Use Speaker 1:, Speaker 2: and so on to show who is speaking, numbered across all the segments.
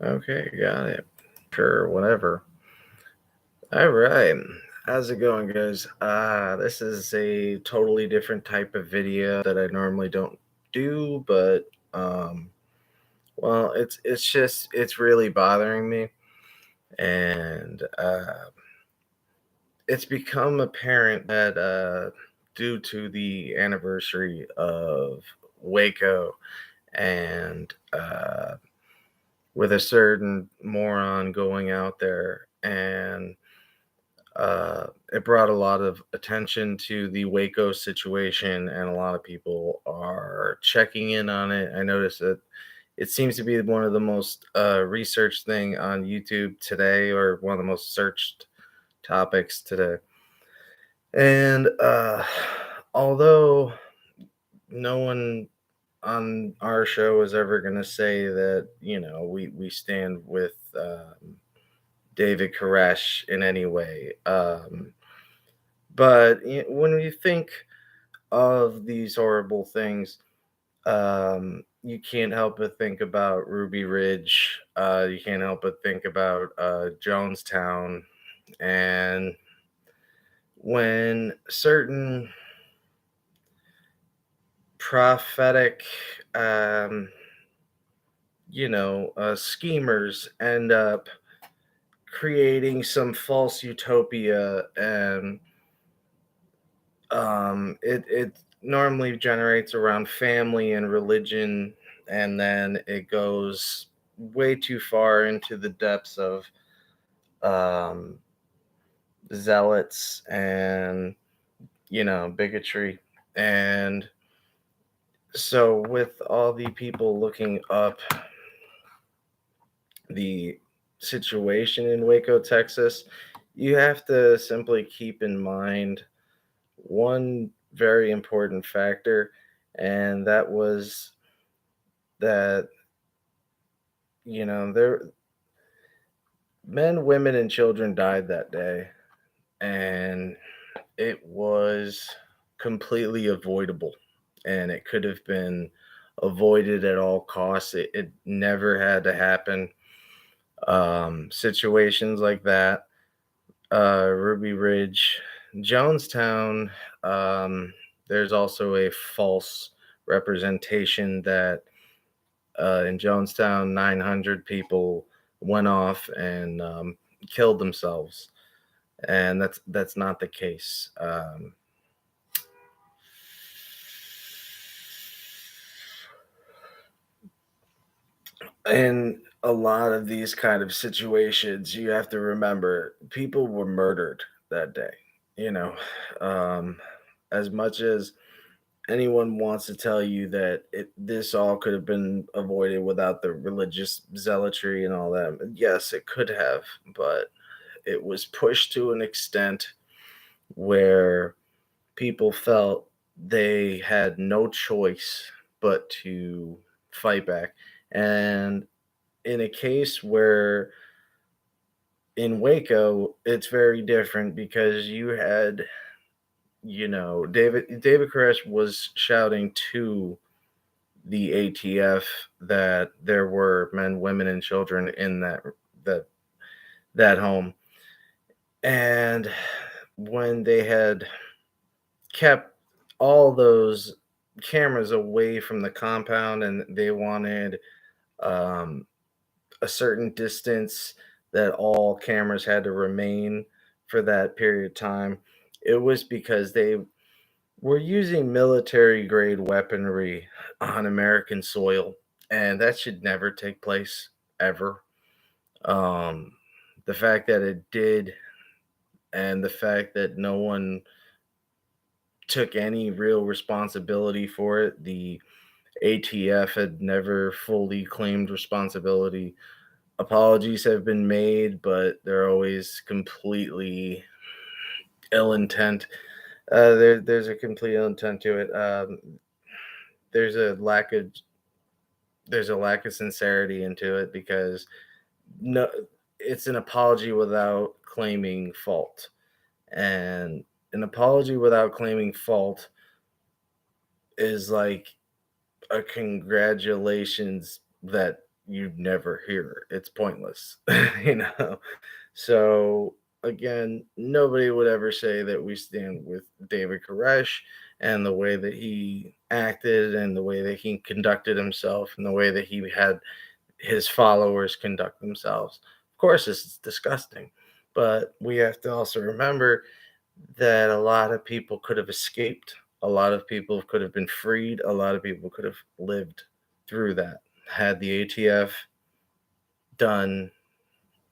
Speaker 1: Okay, got it. Sure, whatever. All right. How's it going, guys? This is a totally different type of video that I normally don't do, but it's really bothering me, and it's become apparent that due to the anniversary of Waco and with a certain moron going out there and it brought a lot of attention to the Waco situation, and a lot of people are checking in on it. I noticed that it seems to be one of the most researched thing on YouTube today, or one of the most searched topics today. And although no one on our show is ever going to say that we stand with David Koresh in any way. But when you think of these horrible things, you can't help but think about Ruby Ridge. You can't help but think about Jonestown. And when certain prophetic, um, schemers end up creating some false utopia, and it normally generates around family and religion, and then it goes way too far into the depths of um, zealots and bigotry. And so with all the people looking up the situation in Waco, Texas, you have to simply keep in mind one very important factor, and that was that there men, women, and children died that day, and it was completely avoidable, and it could have been avoided at all costs. It never had to happen. Situations like that, Ruby Ridge, Jonestown. There's also a false representation that in Jonestown, 900 people went off and killed themselves, and that's not the case. In a lot of these kind of situations, you have to remember people were murdered that day. You know, um, as much as anyone wants to tell you that this all could have been avoided without the religious zealotry and all that, yes, it could have, but it was pushed to an extent where people felt they had no choice but to fight back. And in a case where in Waco, it's very different because you had, David Koresh was shouting to the ATF that there were men, women, and children in that that home. And when they had kept all those cameras away from the compound, and they wanted um, a certain distance that all cameras had to remain for that period of time, it was because they were using military grade weaponry on American soil, and that should never take place ever. Um, the fact that it did, and the fact that no one took any real responsibility for it, the ATF had never fully claimed responsibility. Apologies have been made, but they're always completely ill intent. There's a complete ill intent to it. There's a lack of sincerity into it, because no, it's an apology without claiming fault, and an apology without claiming fault is like a congratulations that you never hear. It's pointless, you know. So again, nobody would ever say that we stand with David Koresh and the way that he acted and the way that he conducted himself and the way that he had his followers conduct themselves. Of course, this is disgusting, but we have to also remember that a lot of people could have escaped. A lot of people could have been freed. A lot of people could have lived through that. Had the ATF done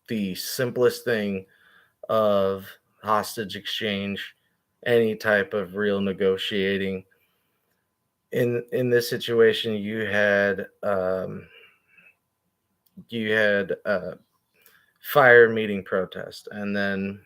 Speaker 1: the simplest thing of hostage exchange, any type of real negotiating. In this situation, you had fire meeting protest, and then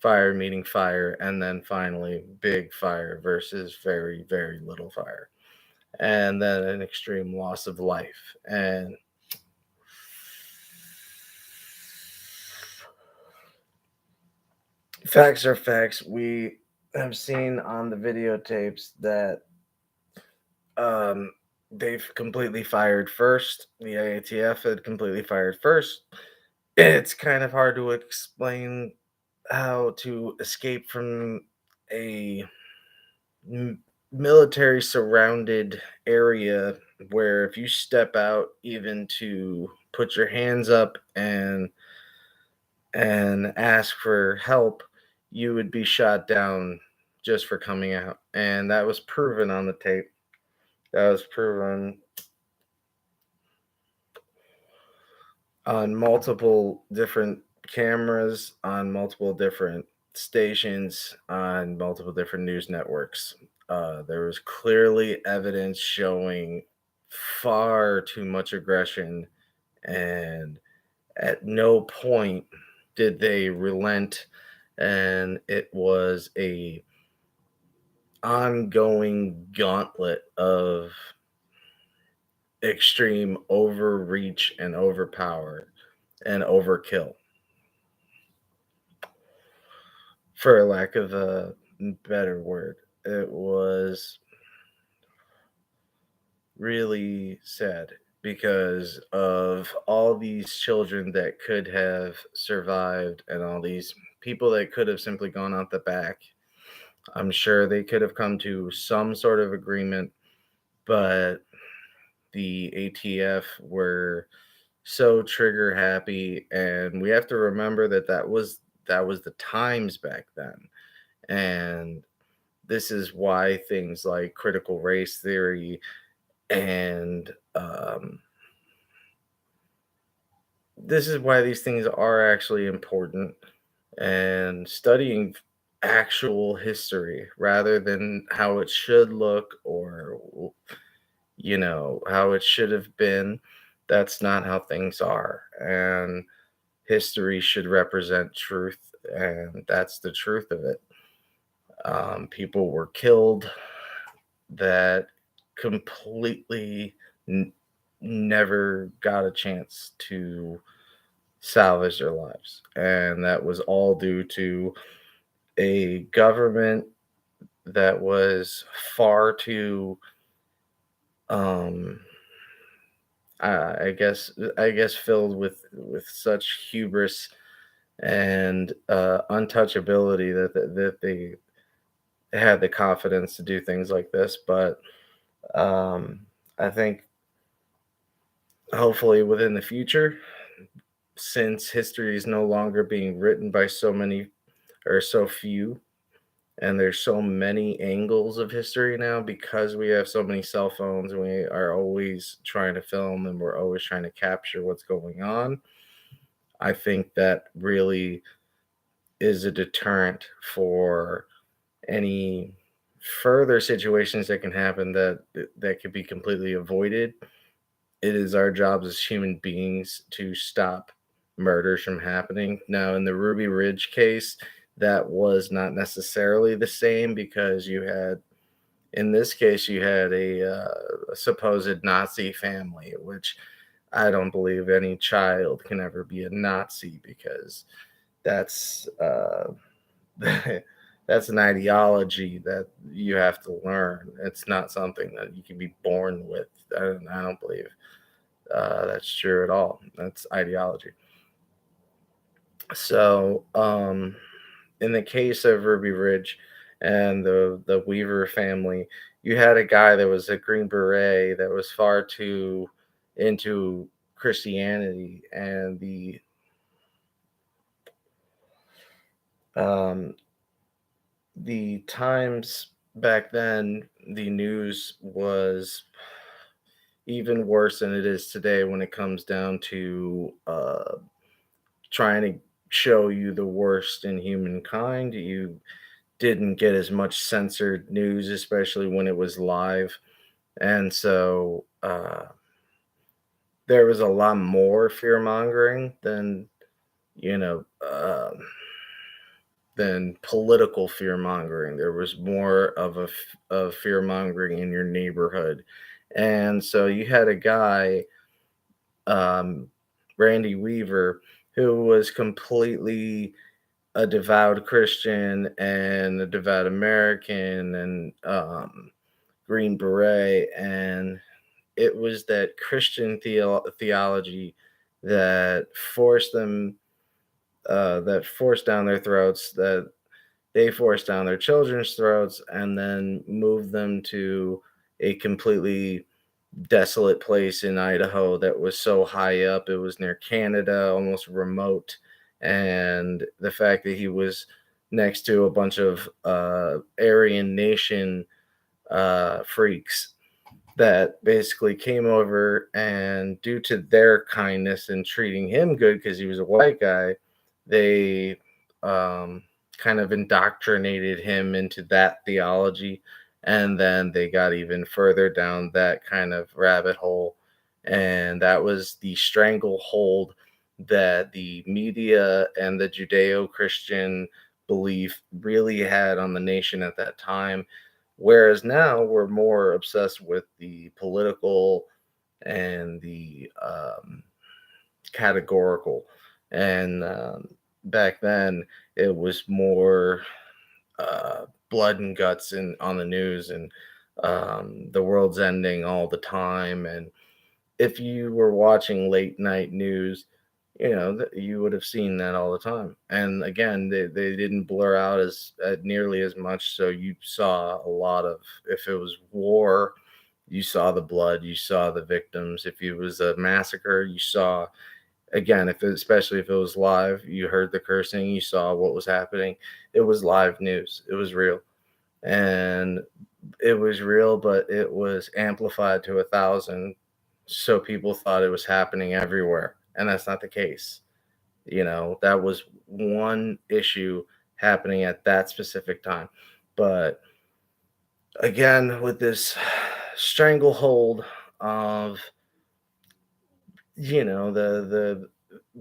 Speaker 1: fire meeting fire, and then finally big fire versus very very little fire, and then an extreme loss of life. And facts are facts. We have seen on the videotapes that um, they've completely fired first. The AATF had completely fired first. It's kind of hard to explain how to escape from a military surrounded area where if you step out even to put your hands up and ask for help, you would be shot down just for coming out. And that was proven on the tape. That was proven on multiple different cameras, on multiple different stations, on multiple different news networks. There was clearly evidence showing far too much aggression, and at no point did they relent. And it was a ongoing gauntlet of extreme overreach and overpower and overkill, for lack of a better word. It was really sad because of all these children that could have survived and all these people that could have simply gone out the back. I'm sure they could have come to some sort of agreement, but the ATF were so trigger happy, and we have to remember that that was the times back then. And this is why things like critical race theory and this is why these things are actually important, and studying actual history rather than how it should look or how it should have been. That's not how things are, and history should represent truth, and that's the truth of it. People were killed that completely n- never got a chance to salvage their lives. And that was all due to a government that was far too, um, I guess, filled with such hubris and untouchability that they had the confidence to do things like this. But I think hopefully within the future, since history is no longer being written by so many or so few, and there's so many angles of history now because we have so many cell phones and we are always trying to film and we're always trying to capture what's going on. I think that really is a deterrent for any further situations that can happen that could be completely avoided. It is our jobs as human beings to stop murders from happening. Now, in the Ruby Ridge case, that was not necessarily the same because in this case, you had a supposed Nazi family, which I don't believe any child can ever be a Nazi because that's that's an ideology that you have to learn. It's not something that you can be born with. I don't believe. that's true at all. That's ideology. So, in the case of Ruby Ridge and the Weaver family, you had a guy that was a Green Beret that was far too into Christianity, and um, the times back then, the news was even worse than it is today when it comes down to trying to show you the worst in humankind. You didn't get as much censored news, especially when it was live. And so there was a lot more fear mongering than, you know, than political fear mongering. There was more of fear mongering in your neighborhood. And so you had a guy, um, Randy Weaver, who was completely a devout Christian and a devout American and Green Beret, and it was that Christian theology that forced them, that forced down their throats, that they forced down their children's throats, and then moved them to a completely desolate place in Idaho that was so high up. It was near Canada, almost remote. And the fact that he was next to a bunch of Aryan Nation freaks that basically came over, and due to their kindness and treating him good because he was a white guy, they um, kind of indoctrinated him into that theology, and then they got even further down that kind of rabbit hole, and that was the stranglehold that the media and the Judeo-Christian belief really had on the nation at that time. Whereas now we're more obsessed with the political and the categorical. And back then, it was more blood and guts on the news, and the world's ending all the time. And if you were watching late night news, you would have seen that all the time. And again, they didn't blur out as nearly as much, so you saw a lot of, if it was war, you saw the blood, you saw the victims. If it was a massacre, you saw, again, especially if it was live, you heard the cursing, you saw what was happening. It was live news, it was real. And it was real, but it was amplified to 1,000, so people thought it was happening everywhere, and that's not the case. That was one issue happening at that specific time. But again, with this stranglehold of, the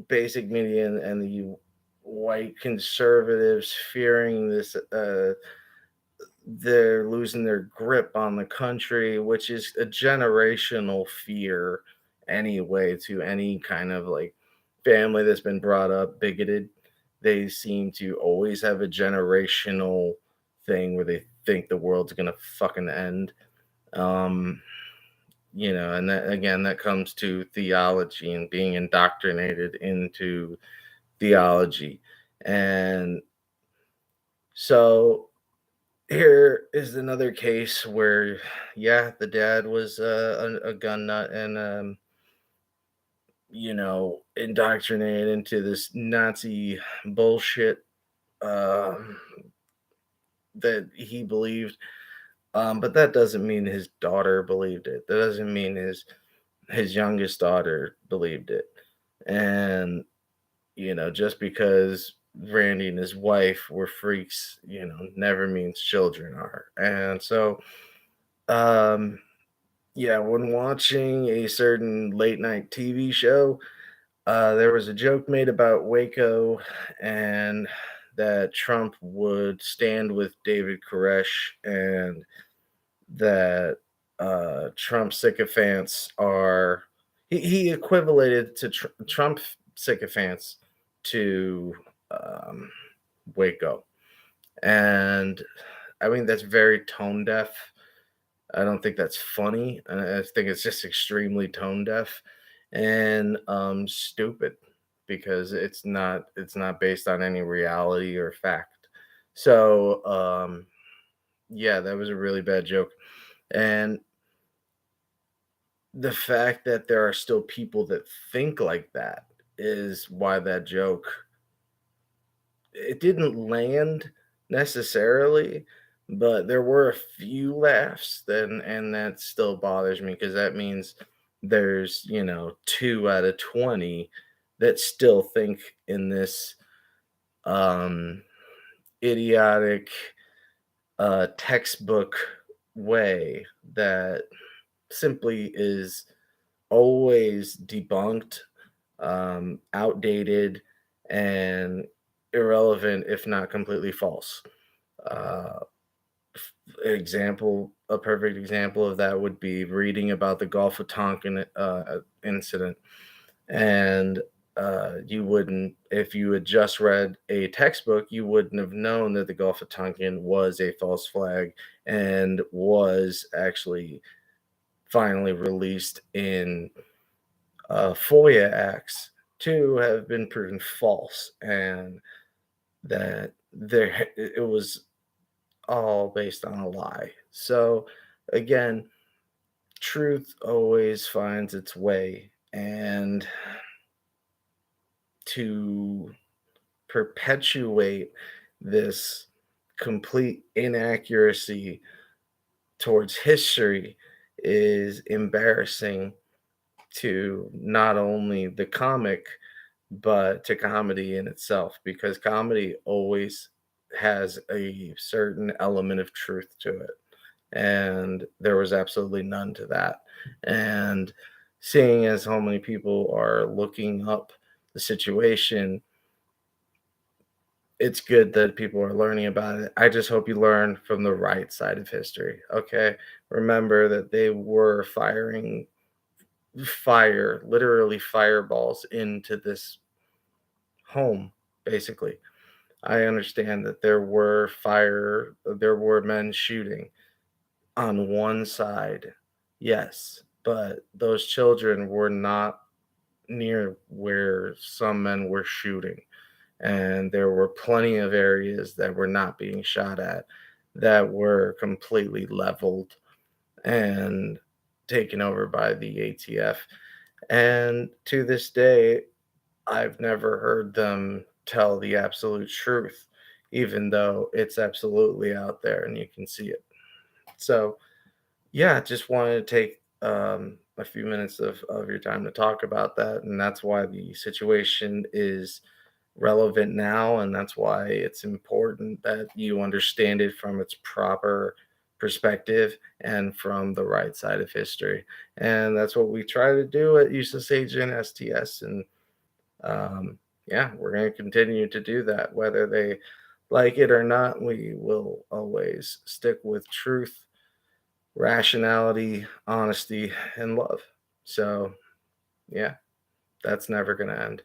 Speaker 1: basic media and the white conservatives fearing this, they're losing their grip on the country, which is a generational fear anyway, to any kind of like family that's been brought up bigoted. They seem to always have a generational thing where they think the world's gonna fucking end. Um, and that, again, that comes to theology and being indoctrinated into theology. And so here is another case where, yeah, the dad was a gun nut and, indoctrinated into this Nazi bullshit, um, that he believed. But that doesn't mean his daughter believed it. That doesn't mean his youngest daughter believed it. And just because Randy and his wife were freaks, never means children are. And so, um, yeah, when watching a certain late night TV show, there was a joke made about Waco and that Trump would stand with David Koresh, and that Trump sycophants are. He equivalated to Trump sycophants to um, Waco. And I mean, that's very tone deaf. I don't think that's funny. I think it's just extremely tone deaf. and stupid because it's not based on any reality or fact. So yeah, that was a really bad joke. And the fact that there are still people that think like that is why that joke, it didn't land necessarily, but there were a few laughs then, and that still bothers me because that means there's, 2 out of 20 that still think in this um idiotic textbook way that simply is always debunked, outdated, and irrelevant, if not completely false. Uh, a perfect example of that would be reading about the Gulf of Tonkin incident. And you wouldn't, if you had just read a textbook, you wouldn't have known that the Gulf of Tonkin was a false flag and was actually finally released in FOIA acts to have been proven false, and that it was all based on a lie. So again, truth always finds its way, and to perpetuate this complete inaccuracy towards history is embarrassing to not only the comic but to comedy in itself, because comedy always has a certain element of truth to it, and there was absolutely none to that. And seeing as how many people are looking up the situation, it's good that people are learning about it. I just hope you learn from the right side of history. Okay, remember that they were firing literally fireballs into this home, basically. I understand that there were men shooting on one side, yes, but those children were not near where some men were shooting. And there were plenty of areas that were not being shot at that were completely leveled and taken over by the ATF. And to this day, I've never heard them tell the absolute truth, even though it's absolutely out there and you can see it. So, yeah, just wanted to take a few minutes of your time to talk about that. And that's why the situation is relevant now. And that's why it's important that you understand it from its proper perspective and from the right side of history. And that's what we try to do at USAG and STS. And yeah, we're going to continue to do that. Whether they like it or not, we will always stick with truth, rationality, honesty, and love. So, yeah, that's never going to end.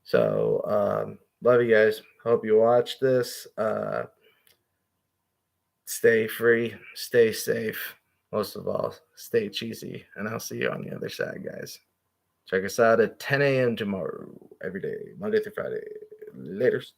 Speaker 1: So, love you guys. Hope you watch this. Stay free, stay safe. Most of all, stay cheesy. And I'll see you on the other side, guys. Check us out at 10 a.m. tomorrow, every day, Monday through Friday. Laters.